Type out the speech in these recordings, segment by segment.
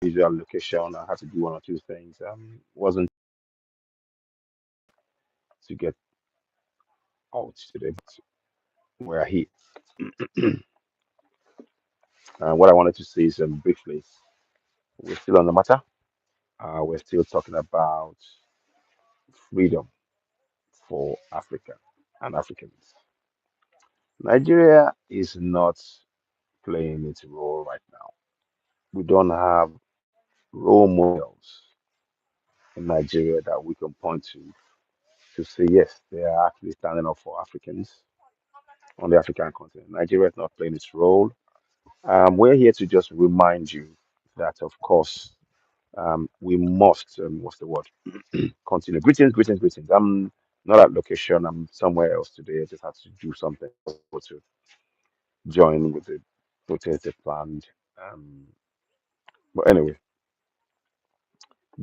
usual location. I had to do one or two things. Wasn't to get out today, but we're here. What I wanted to say is briefly, we're still on the matter. We're still talking about freedom for Africa and Africans. Nigeria is not playing its role right now. We don't have role models in Nigeria that we can point to say, yes, they are actually standing up for Africans on the African continent. Nigeria is not playing its role. We're here to just remind you that, of course, we must, what's the word? Continue. Greetings, greetings, greetings. I'm not at location. I'm somewhere else today. I just had to do something to join with the protest they planned. Um, but anyway,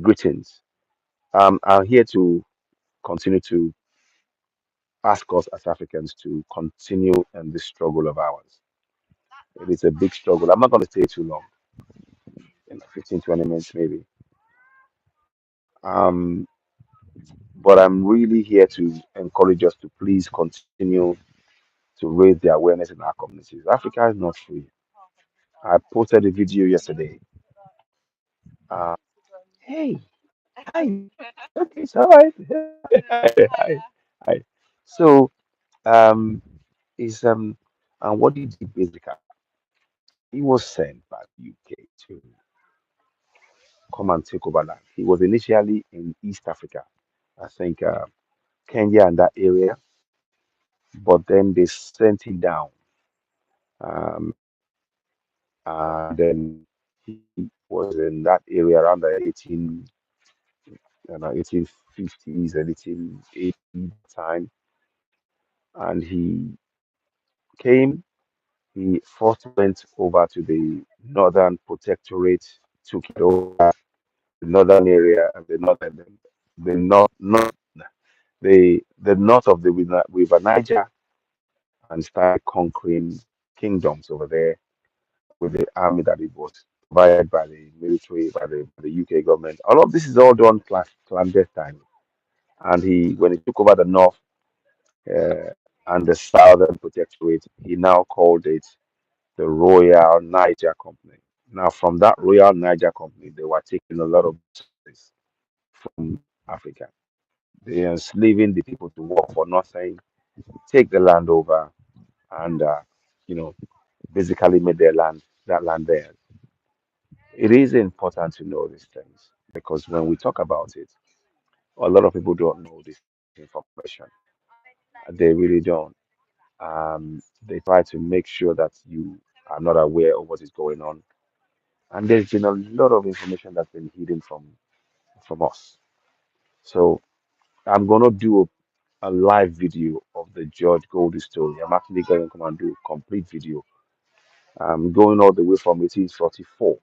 greetings. I'm here to continue to ask us as Africans to continue in this struggle of ours. It is a big struggle. I'm not going to stay too long, 15, 20 minutes maybe. Um, but I'm really here to encourage us to please continue to raise the awareness in our communities. Africa is not free. I posted a video yesterday. Uh, hey, hi. Okay, it's all right. Hi, hi. So, um, is and what did he basically? He was sent by the UK to come and take over land. He was initially in East Africa, I think Kenya and that area, but then they sent him down. Um, and then he was in that area around the 1850s and 1880 time, and he came. He first went over to the Northern Protectorate, took it over the northern area and the north, the north of the River Niger, and started conquering kingdoms over there with the army that it was provided by the military, by the UK government. All of this is all done clandestine. And when he took over the north uh, and the southern protectorate, he now called it the Royal Niger Company. Now, from that Royal Niger Company, they were taking a lot of resources from Africa. They are enslaving the people to work for nothing, take the land over, and you know, basically made that land theirs. It is important to know these things because when we talk about it, a lot of people don't know this information. They really don't. They try to make sure that you are not aware of what is going on. And there's been a lot of information that's been hidden from us. So I'm gonna do a live video of the George Goldie story. I'm actually going to come and do a complete video. Going all the way from 1844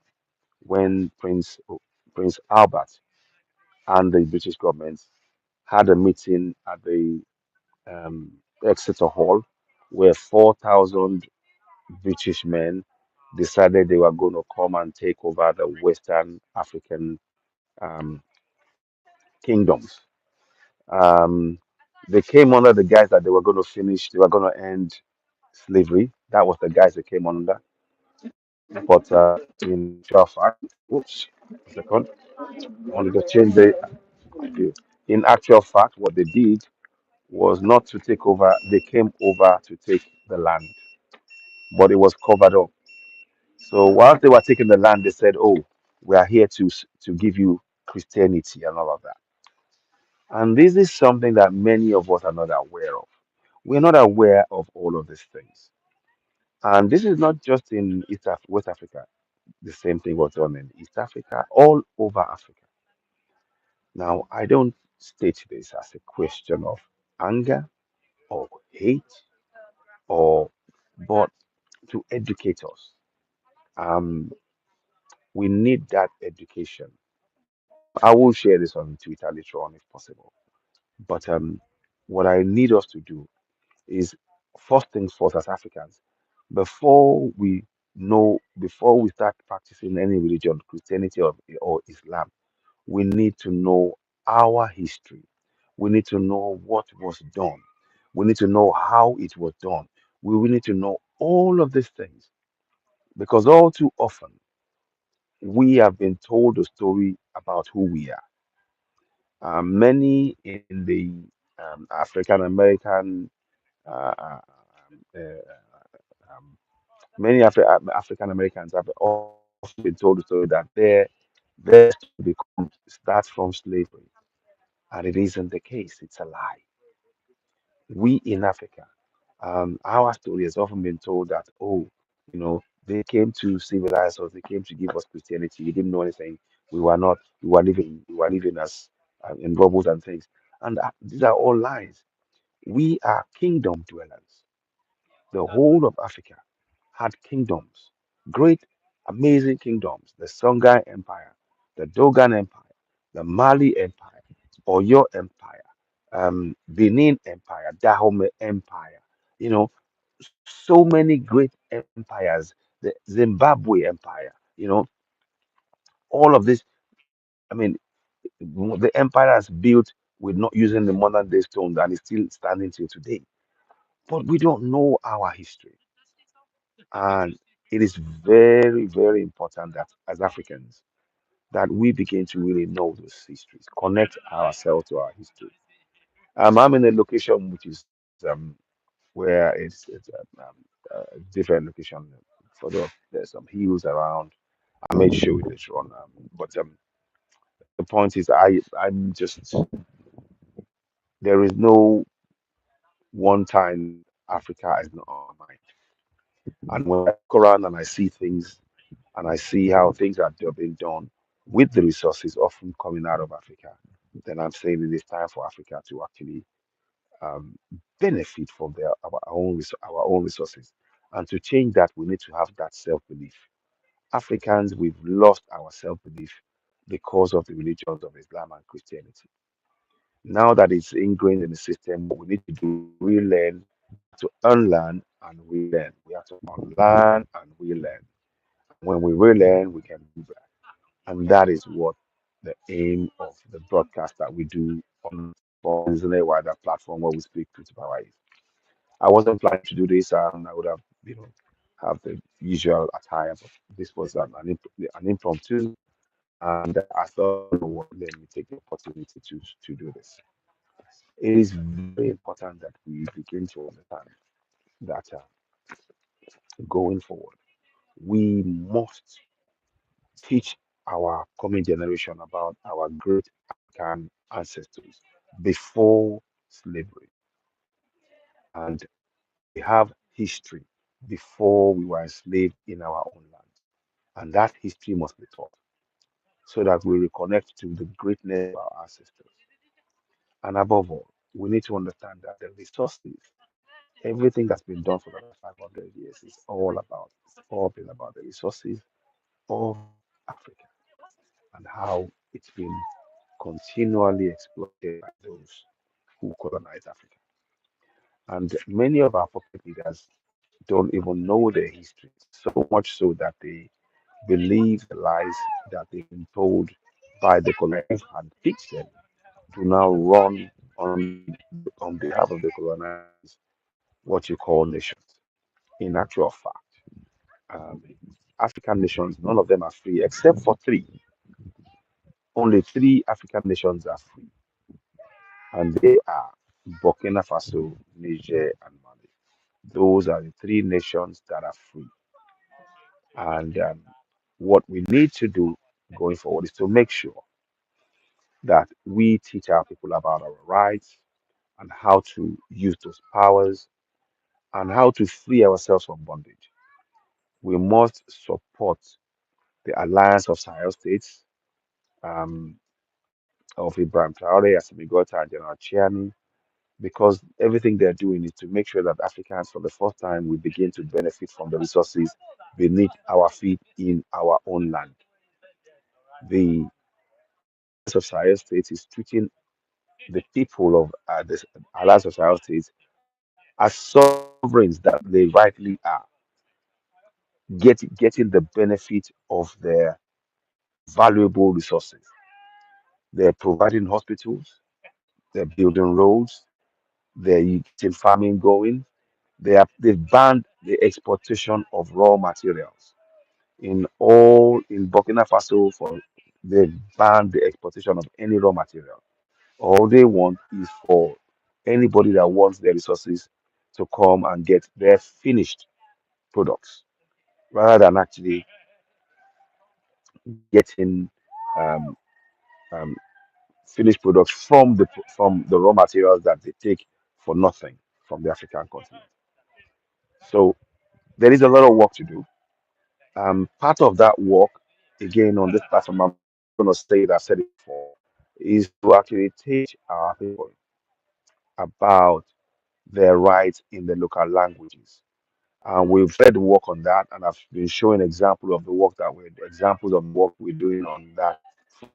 when Prince Albert and the British government had a meeting at the um, Exeter Hall where 4,000 British men decided they were going to come and take over the Western African um, kingdoms. Um, they came under the guise that they were going to end slavery. That was the guise they came under. But in actual fact, oops, a second, I wanted to change the. In actual fact, what they did was not to take over, they came over to take the land, but it was covered up. So while they were taking the land, they said, "Oh, we are here to give you Christianity and all of that." And this is something that many of us are not aware of. We're not aware of all of these things. And this is not just in West Africa. The same thing was done in East Africa, all over Africa. Now, I don't state this as a question of anger or hate or but to educate us. Um, we need that education. I will share this on Twitter later on if possible. But what I need us to do is first things first as Africans, before we know before we start practicing any religion, Christianity or Islam, we need to know our history. We need to know what was done. We need to know how it was done. We need to know all of these things because all too often we have been told a story about who we are. Many in the African American, uh, uh, um, many African Americans have often been told the story that their story starts from slavery, and it isn't the case. It's a lie. We in Africa, our story has often been told that, oh, they came to civilize us, they came to give us Christianity. We didn't know anything. We were not, we were living as in bubbles and things. And these are all lies. We are kingdom dwellers. The whole of Africa had kingdoms, great, amazing kingdoms. The Songhai Empire, the Dogon Empire, the Mali Empire, Oyo Empire, Benin Empire, Dahomey Empire. You know, so many great empires. The Zimbabwe Empire. All of this. I mean, the empire is built with not using the modern day stones and is still standing till today. But we don't know our history. And it is very, very important that as Africans, that we begin to really know those histories, connect ourselves to our history. I'm in a location which is where it's a different location. There's some hills around. I may show it later on. But the point is, I'm just there is no one time that Africa is not on my mind. And when I look around and I see things and I see how things are being done with the resources often coming out of Africa, then I'm saying it is time for Africa to actually um, benefit from our own resources. And to change that, we need to have that self belief. Africans, we've lost our self belief because of the religions of Islam and Christianity. Now that it's ingrained in the system, what we need to do is relearn. We have to unlearn and relearn. We have to unlearn and relearn. And when we relearn, we can do that. And that is what the aim of the broadcast that we do on Isn't Wider platform where we speak to power is. I wasn't planning to do this, and I would have, have the usual attire, but this was an impromptu, and I thought, what, let me take the opportunity to do this. It is very important that we begin to understand that going forward, we must teach our coming generation about our great African ancestors before slavery. And we have history before we were enslaved in our own land. And that history must be taught so that we reconnect to the greatness of our ancestors. And above all, we need to understand that the resources, everything that's been done for the last 500 years, it's all been about the resources of Africa and how it's been continually exploited by those who colonized Africa. And many of our puppet leaders don't even know their history, so much so that they believe the lies that they've been told by the colonizers and teach them to now run on behalf of the colonizers what you call nations. In actual fact, um, African nations, none of them are free except for three. Only three African nations are free, and they are Burkina Faso, Niger, and Mali. Those are the three nations that are free. And what we need to do going forward is to make sure that we teach our people about our rights and how to use those powers and how to free ourselves from bondage. We must support the alliance of Sahel states, um, of Ibrahim Traore, Assimi Goïta, and General Chiani, because everything they're doing is to make sure that Africans, for the first time, we begin to benefit from the resources beneath our feet in our own land. The Alliance of Sahel States is treating the people of the Alliance of Sahel States as sovereigns that they rightly are. getting the benefit of their valuable resources. They're providing hospitals, they're building roads, they're getting farming going. They've banned the exportation of raw materials in Burkina Faso. For they've banned the exportation of any raw material. All they want is for anybody that wants their resources to come and get their finished products rather than actually getting um, um, finished products from the raw materials that they take for nothing from the African continent. So there is a lot of work to do. Part of that work, again on this platform, I'm not going to say it. I've said it before, is to actually teach our people about their rights in the local languages. And we've started to work on that, and I've been showing examples of the work we're doing on that front.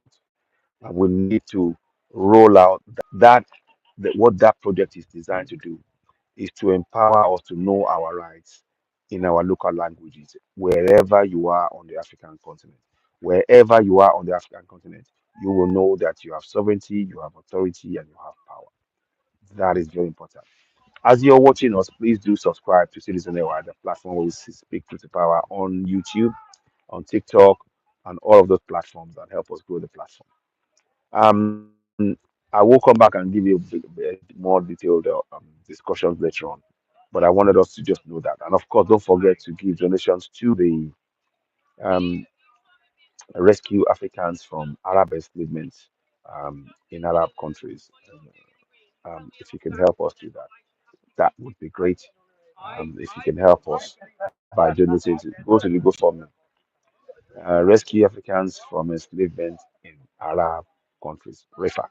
And we need to roll out what that project is designed to do is to empower us to know our rights in our local languages, wherever you are on the African continent. Wherever you are on the African continent, you will know that you have sovereignty, you have authority, and you have power. That is very important. As you're watching us, please do subscribe to Citizen AY, the platform where we speak truth to power on YouTube, on TikTok, and all of those platforms that help us grow the platform. Um, I will come back and give you more detailed discussions later on, but I wanted us to just know that. And of course, don't forget to give donations to the um, rescue Africans from Arab enslavement in Arab countries. If you can help us do that, that would be great. If you can help us by donating, go to the GoFundMe. Rescue Africans from enslavement in Arab countries. REFAC.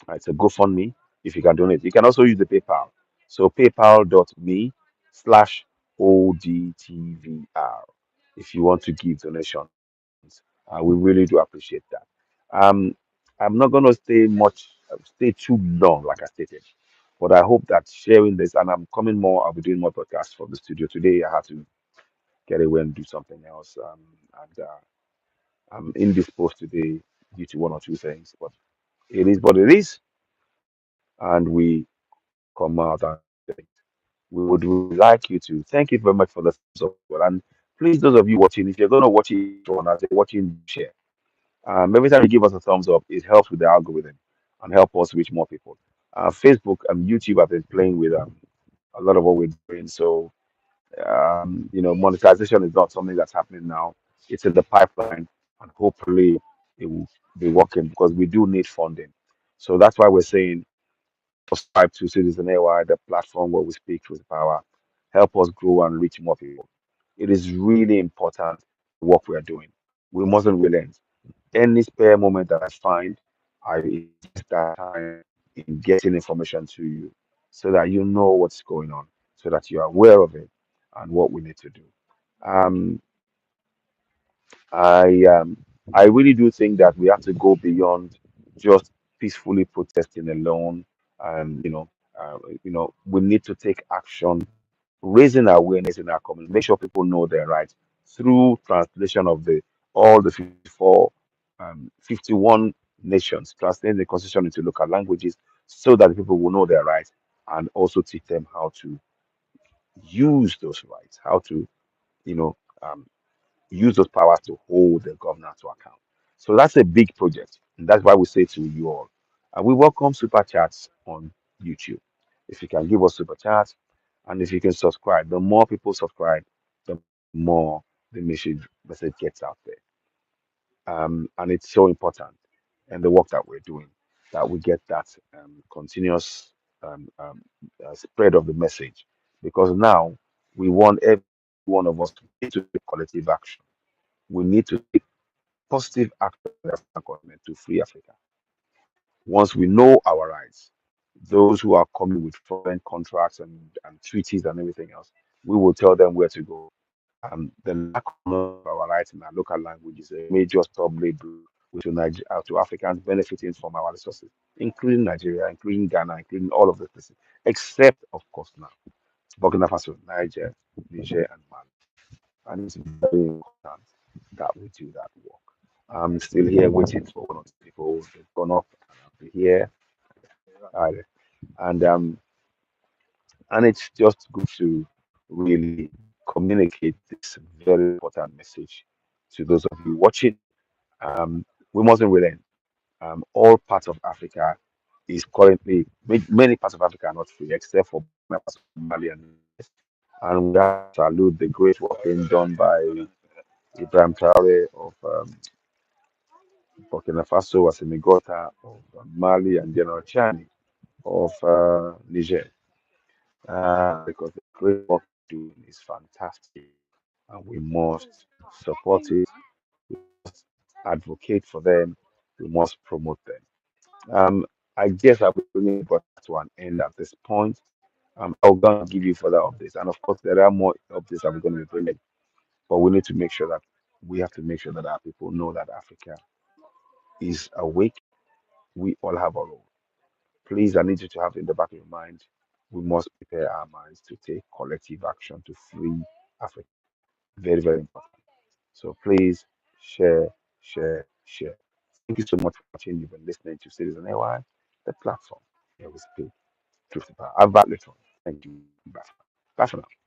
It's a GoFundMe if you can donate. You can also use the PayPal. So paypal.me/ODTVR if you want to give donations. We really do appreciate that. Um, I'm not going to stay too long, like I stated, but I hope that sharing this, and I'll be doing more podcasts from the studio today. I had to get away and do something else. And I'm indisposed today due to one or two things, but it is what it is, and we come out and do the right thing. We would really like you to thank you very much for the thumbs up as well. And please, those of you watching, if you're going to watch it later on as you're watching, do share. Every time you give us a thumbs up, it helps with the algorithm and help us reach more people. Facebook and YouTube have been playing with a lot of what we're doing. So, monetization is not something that's happening now. It's in the pipeline, and hopefully it will be working because we do need funding. So that's why we're saying subscribe to Citizen AY, the platform where we speak truth power, help us grow and reach more people. It is really important the work we are doing. We mustn't relent. Any spare moment that I find, I invest that time in getting information to you so that you know what's going on, so that you're aware of it and what we need to do. Um, I um, I really do think that we have to go beyond just peacefully protesting alone, and we need to take action, raising awareness in our community, make sure people know their rights through translation of the all the 51 nations, translating the constitution into local languages so that people will know their rights and also teach them how to use those rights, how to, you know, um, use those powers to hold the governor to account. So that's a big project. And that's why we say to you all, we welcome super chats on YouTube. If you can give us super chats and if you can subscribe, the more people subscribe, the more the message gets out there. And it's so important in the work that we're doing that we get that continuous spread of the message because now we want every one of us to need to take collective action. We need to take positive action on the African continent to free Africa. Once we know our rights, those who are coming with foreign contracts and treaties and everything else, we will tell them where to go. The lack of knowledge of our rights in our local language is a major stumbling block to Africans benefiting from our resources, including Nigeria, including Ghana, including all of the places, except, of course, now Burkina Faso, Niger, and Mali. and it's very important that we do that work. I'm still here waiting for one or two people. They've gone up, and I'll be here, uh, and it's just good to really communicate this very important message to those of you watching. We mustn't relent. All parts of Africa is currently many parts of Africa are not free except for parts of Mali and Niger. And we have to salute the great work being done by Ibrahim Traore of Burkina Faso, Assimi Gota of Mali, and General Chani of Niger. Because the great work they're doing is fantastic, and we must support it, advocate for them, we must promote them. Um, I guess I will bring it to an end at this point. I'm gonna give you further updates, and of course, there are more updates that we're going to be bringing. But we need to make sure that we have to make sure that our people know that Africa is awake. We all have a role. Please, I need you to have in the back of your mind. We must prepare our minds to take collective action to free Africa. Very, very important. So please share, share, share. Thank you so much for watching. You've been listening to Citizen AY, the platform where we speak truth about. I've got little. Thank you. Bye for now. Bye for now.